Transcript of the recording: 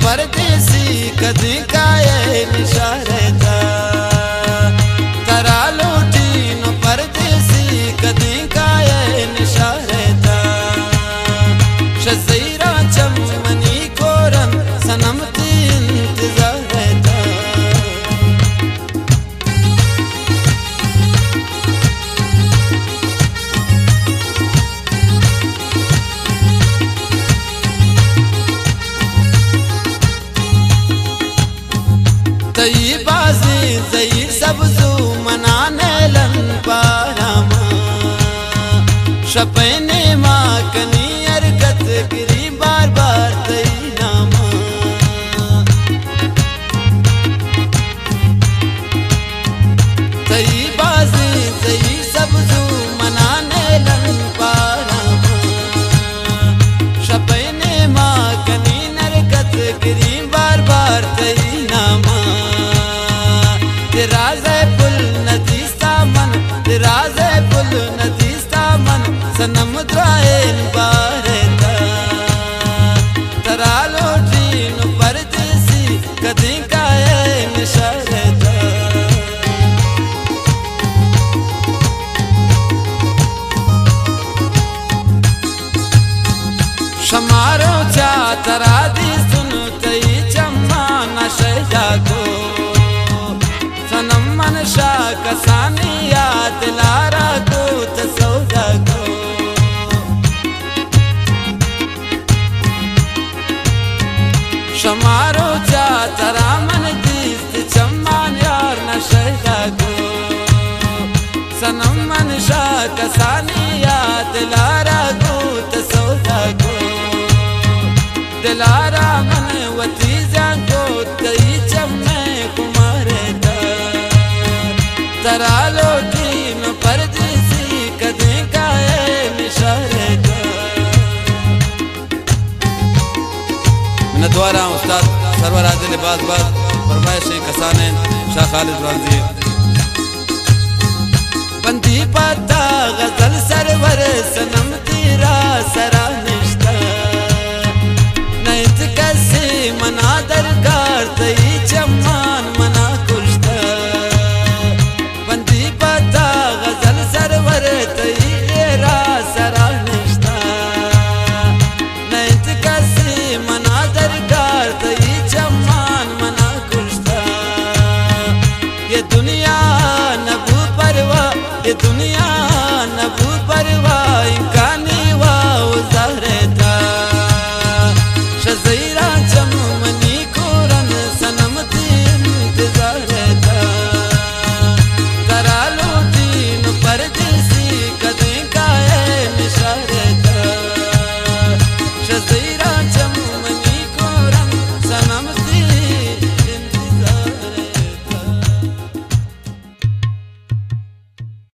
परदेसी कदी काये निशारेता तरा लूटी नो परदेसी कदी काये निशारेता शज़ीरा चमनी कोरन सनम ती इंतजार रहता तई बाजी जई सबजू मनाने लन पारामा शपने माँ कनी अरगत गिरी बार बार तई नामा तई बाजी जई सबजू मनाने लन पारामा शपने माँ कनी अरगत गिरी बार बार तई नामा राज़े पुल नदीस्ता मन राज़े पुल नदीस्ता मन सनम द्राएन बारेता तरा लोटी नु परदेसी कदी काये निशारेता शमारो चा तरा दी सुन तई चम्मा नशे जागो मनशा कसानिया दिलारा को तसौदा को शमारो चा तरा मन दीस्त चम्मान यार नशा को सनम मनशा कसानिया दिलारा को तसौदा को दिलारा मन वती जागो तई चम्मे कुमारे तरा लोटी न परदेसी कदी काये निशारेता मिन्नतवारा उस्ताद सरवर आदिल बाज बाज फरमाइश कसाने शाह खालिद राजी बंदी पाता गजल सरवर सनम